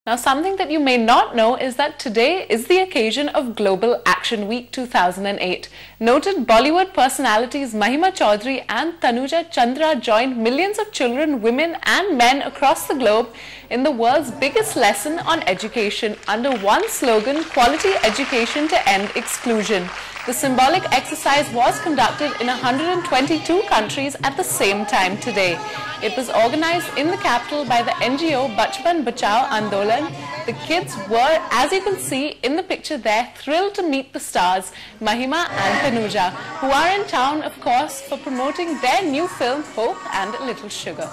Now, something that you may not know is that today is the occasion of Global Action Week 2008. Noted Bollywood personalities Mahima Chaudhary and Tanuja Chandra joined millions of children, women and men across the globe in the world's biggest lesson on education under one slogan, Quality Education to End Exclusion. The symbolic exercise was conducted in 122 countries at the same time today. It was organized in the capital by the NGO Bachpan Bachao Andolan. The kids were, as you can see in the picture there, thrilled to meet the stars, Mahima and Tanuja, who are in town, of course, for promoting their new film, Hope and a Little Sugar.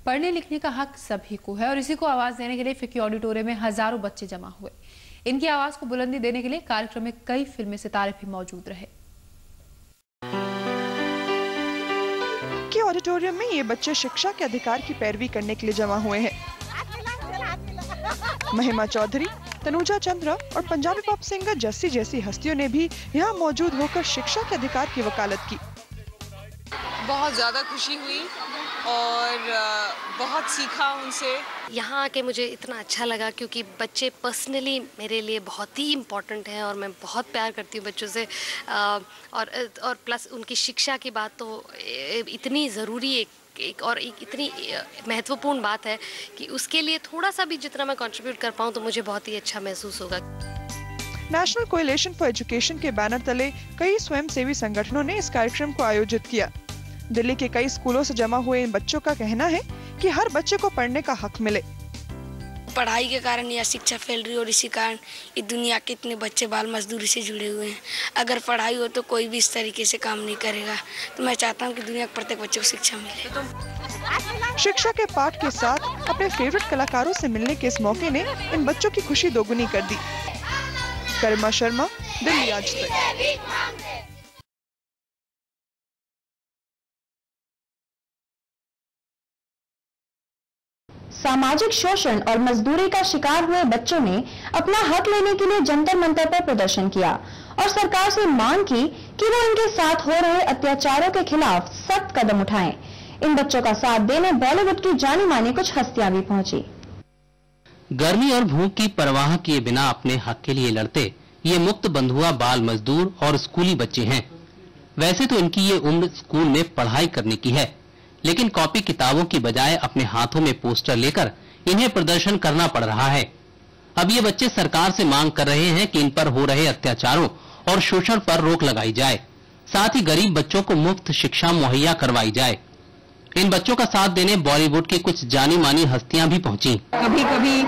पढ़ने लिखने का हक सभी को है और इसी को आवाज देने के लिए फिक्की ऑडिटोरियम में हजारों बच्चे जमा हुए। इनकी आवाज को बुलंदी देने के लिए कार्यक्रम में कई फिल्मी सितारे भी मौजूद रहे। फिक्की ऑडिटोरियम में ये बच्चे शिक्षा के अधिकार की पैरवी करने के लिए जमा हुए हैं। महिमा चौधरी, तनुजा चंद्रा और पंजाबी पॉप सिंगर जस्सी जैसी हस्तियों ने भी यहाँ मौजूद होकर शिक्षा के अधिकार की वकालत की। बहुत ज़्यादा खुशी हुई और बहुत सीखा उनसे। यहाँ आके मुझे इतना अच्छा लगा क्योंकि बच्चे पर्सनली मेरे लिए बहुत ही इम्पोर्टेंट हैं और मैं बहुत प्यार करती हूँ बच्चों से और प्लस उनकी शिक्षा की बात तो इतनी ज़रूरी एक इतनी महत्वपूर्ण बात है कि उसके लिए थोड़ा सा भी जितना मैं कंट्रीब्यूट कर पाऊँ तो मुझे बहुत ही अच्छा महसूस होगा। नेशनल कोएलिशन फॉर एजुकेशन के बैनर तले कई स्वयंसेवी संगठनों ने इस कार्यक्रम को आयोजित किया। दिल्ली के कई स्कूलों से जमा हुए इन बच्चों का कहना है कि हर बच्चे को पढ़ने का हक मिले। पढ़ाई के कारण यह शिक्षा फैल रही है और इसी कारण इस दुनिया के इतने बच्चे बाल मजदूरी से जुड़े हुए हैं। अगर पढ़ाई हो तो कोई भी इस तरीके से काम नहीं करेगा। तो मैं चाहता हूं कि दुनिया के प्रत्येक बच्चे को शिक्षा मिले। शिक्षा के पाठ के साथ अपने फेवरेट कलाकारों से मिलने के इस मौके ने इन बच्चों की खुशी दोगुनी कर दी। गरिमा शर्मा, दिल्ली आज तक। सामाजिक शोषण और मजदूरी का शिकार हुए बच्चों ने अपना हक लेने के लिए जंतर मंतर पर प्रदर्शन किया और सरकार से मांग की कि वो इनके साथ हो रहे अत्याचारों के खिलाफ सख्त कदम उठाएं। इन बच्चों का साथ देने बॉलीवुड की जानी मानी कुछ हस्तियां भी पहुंची। गर्मी और भूख की परवाह किए बिना अपने हक के लिए लड़ते ये मुक्त बंधुआ बाल मजदूर और स्कूली बच्चे हैं। वैसे तो इनकी ये उम्र स्कूल में पढ़ाई करने की है, लेकिन कॉपी किताबों की बजाय अपने हाथों में पोस्टर लेकर इन्हें प्रदर्शन करना पड़ रहा है। अब ये बच्चे सरकार से मांग कर रहे हैं कि इन पर हो रहे अत्याचारों और शोषण पर रोक लगाई जाए, साथ ही गरीब बच्चों को मुफ्त शिक्षा मुहैया करवाई जाए। इन बच्चों का साथ देने बॉलीवुड की कुछ जानी मानी हस्तियां भी पहुंची। कभी कभी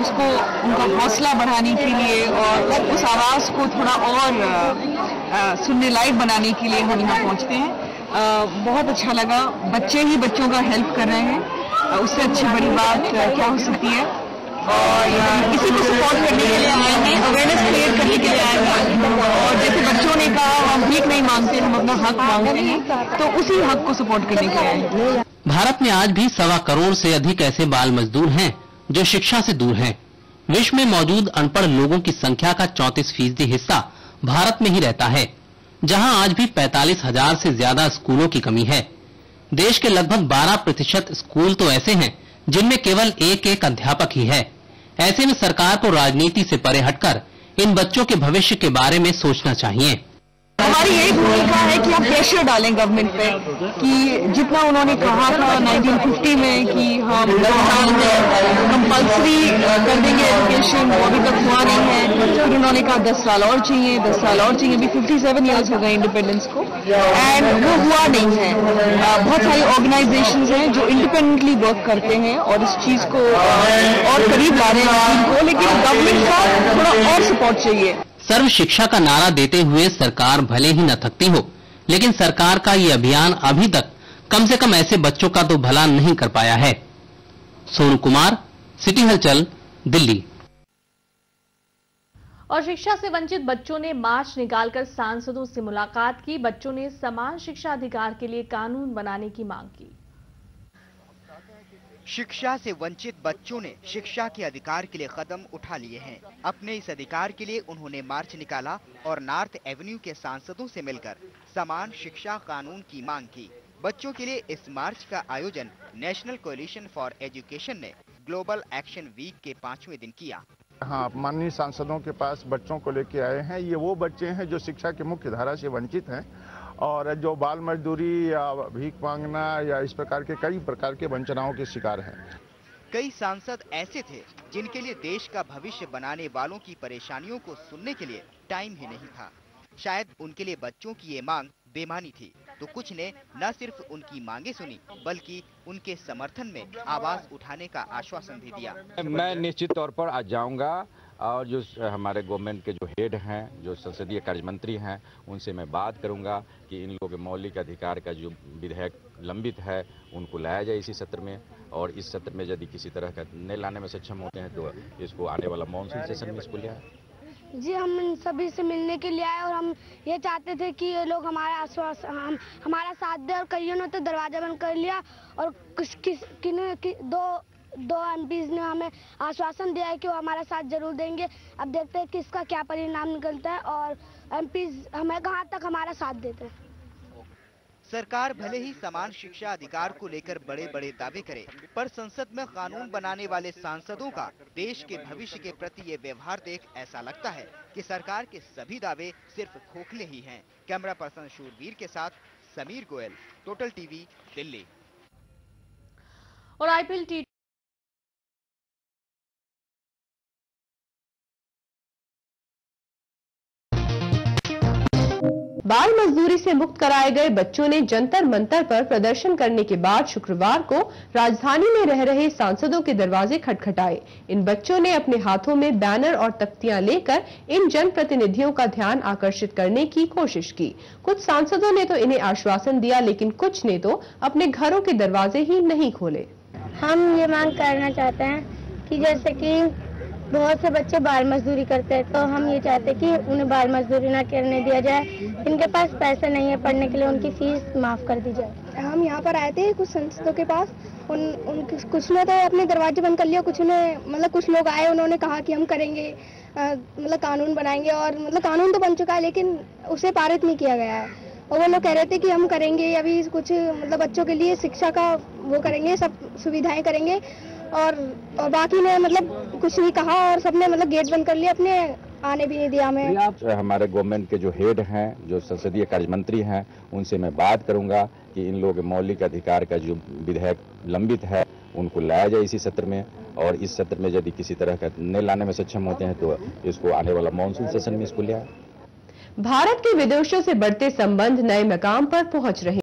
उसको उनका हौसला बढ़ाने के लिए और उस आवाज को थोड़ा और सुनने लायक बनाने के लिए हम यहाँ पहुँचते हैं। बहुत अच्छा लगा। बच्चे ही बच्चों का हेल्प कर रहे हैं, उससे अच्छी बड़ी बात क्या हो सकती है। और इसी को सपोर्ट करने के लिए आए हैं, अवेयरनेस क्रिएट करने के लिए आए हैं। और जैसे बच्चों ने कहा हम भीख नहीं मांगते, हम अपना हक मांगते हैं, तो उसी हक को सपोर्ट करने के लिए आए हैं। भारत में आज भी 1.25 करोड़ से अधिक ऐसे बाल मजदूर हैं जो शिक्षा से दूर हैं। विश्व में मौजूद अनपढ़ लोगों की संख्या का 34% हिस्सा भारत में ही रहता है, जहां आज भी 45,000 से ज्यादा स्कूलों की कमी है। देश के लगभग 12% स्कूल तो ऐसे हैं जिनमें केवल एक अध्यापक ही है। ऐसे में सरकार को राजनीति से परे हटकर इन बच्चों के भविष्य के बारे में सोचना चाहिए। हमारी यही भूमिका है कि हम प्रेशर डालें गवर्नमेंट पे कि जितना उन्होंने कहा था 1950 में कि हम 10 साल में कंपल्सरी कर देंगे एजुकेशन, वो अभी तक हुआ नहीं है। फिर उन्होंने कहा 10 साल और चाहिए, 10 साल और चाहिए। अभी 57 ईयर्स हो गए इंडिपेंडेंस को एंड वो हुआ नहीं है। बहुत सारी ऑर्गेनाइजेशंस हैं जो इंडिपेंडेंटली वर्क करते हैं और इस चीज को और करीब ला रहे हैं उनको, लेकिन गवर्नमेंट का थोड़ा और सपोर्ट चाहिए। सर्व शिक्षा का नारा देते हुए सरकार भले ही न थकती हो, लेकिन सरकार का ये अभियान अभी तक कम से कम ऐसे बच्चों का तो भला नहीं कर पाया है। सोनू कुमार, सिटी हलचल, दिल्ली। और शिक्षा से वंचित बच्चों ने मार्च निकालकर सांसदों से मुलाकात की। बच्चों ने समान शिक्षा अधिकार के लिए कानून बनाने की मांग की। शिक्षा से वंचित बच्चों ने शिक्षा के अधिकार के लिए कदम उठा लिए हैं। अपने इस अधिकार के लिए उन्होंने मार्च निकाला और नॉर्थ एवेन्यू के सांसदों से मिलकर समान शिक्षा कानून की मांग की। बच्चों के लिए इस मार्च का आयोजन नेशनल कोएलिशन फॉर एजुकेशन ने ग्लोबल एक्शन वीक के 5वें दिन किया। हाँ, माननीय सांसदों के पास बच्चों को लेके आए हैं। ये वो बच्चे हैं जो शिक्षा की मुख्य धारा से वंचित हैं और जो बाल मजदूरी या भीख मांगना या इस प्रकार के कई प्रकार के वंचनाओं के शिकार हैं। कई सांसद ऐसे थे जिनके लिए देश का भविष्य बनाने वालों की परेशानियों को सुनने के लिए टाइम ही नहीं था। शायद उनके लिए बच्चों की ये मांग बेमानी थी, तो कुछ ने न सिर्फ उनकी मांगे सुनी बल्कि उनके समर्थन में आवाज उठाने का आश्वासन भी दिया। मैं निश्चित तौर पर आज जाऊंगा और जो हमारे गवर्नमेंट के जो हेड हैं, जो संसदीय कार्य मंत्री हैं, उनसे मैं बात करूंगा कि इन लोगों के मौलिक अधिकार का जो विधेयक लंबित है उनको लाया जाए इसी सत्र में, और इस सत्र में यदि किसी तरह का नहीं लाने में सक्षम होते हैं तो इसको आने वाला मानसून सेशन में इसको ले आए। जी, हम इन सभी से मिलने के लिए आए और हम ये चाहते थे कि ये लोग हमारा हमारा साथ दे, और कईयों ने तो दरवाजा बंद कर लिया और दो एमपीज ने हमें आश्वासन दिया है कि वो हमारा साथ जरूर देंगे। अब देखते हैं कि इसका क्या परिणाम निकलता है और एमपीज हमें कहाँ तक हमारा साथ देते हैं। सरकार भले ही समान शिक्षा अधिकार को लेकर बड़े बड़े दावे करे, पर संसद में कानून बनाने वाले सांसदों का देश के भविष्य के प्रति ये व्यवहार देख ऐसा लगता है कि सरकार के सभी दावे सिर्फ खोखले ही हैं। कैमरा पर्सन शूरवीर के साथ समीर गोयल, टोटल टीवी, दिल्ली। और आईपीएल बाल मजदूरी से मुक्त कराए गए बच्चों ने जंतर मंतर पर प्रदर्शन करने के बाद शुक्रवार को राजधानी में रह रहे सांसदों के दरवाजे खटखटाए। इन बच्चों ने अपने हाथों में बैनर और तख्तियां लेकर इन जनप्रतिनिधियों का ध्यान आकर्षित करने की कोशिश की। कुछ सांसदों ने तो इन्हें आश्वासन दिया, लेकिन कुछ ने तो अपने घरों के दरवाजे ही नहीं खोले। हम ये मांग करना चाहते हैं कि जैसे कि बहुत से बच्चे बाल मजदूरी करते हैं, तो हम ये चाहते हैं कि उन्हें बाल मजदूरी ना करने दिया जाए। इनके पास पैसे नहीं है पढ़ने के लिए, उनकी फीस माफ कर दी जाए। हम यहाँ पर आए थे कुछ संसदों के पास, कुछ ने तो अपने दरवाजे बंद कर लिया, कुछ लोग आए, उन्होंने कहा कि हम करेंगे, कानून बनाएंगे, और कानून तो बन चुका है लेकिन उसे पारित नहीं किया गया है। और वो लोग कह रहे थे कि हम करेंगे अभी कुछ बच्चों के लिए शिक्षा का वो करेंगे, सब सुविधाएं करेंगे, और बाकी ने कुछ नहीं कहा और सबने गेट बंद कर लिया, अपने आने भी नहीं दिया हमें। हमारे गवर्नमेंट के जो हेड हैं, जो संसदीय कार्य मंत्री हैं, उनसे मैं बात करूंगा कि इन लोगों के मौलिक अधिकार का जो विधेयक लंबित है उनको लाया जाए इसी सत्र में, और इस सत्र में यदि किसी तरह का नहीं लाने में सक्षम होते हैं तो इसको आने वाला मानसून सेशन में इसको ले आए। भारत के विदेशों से बढ़ते संबंध नए मकाम पर पहुंच रहे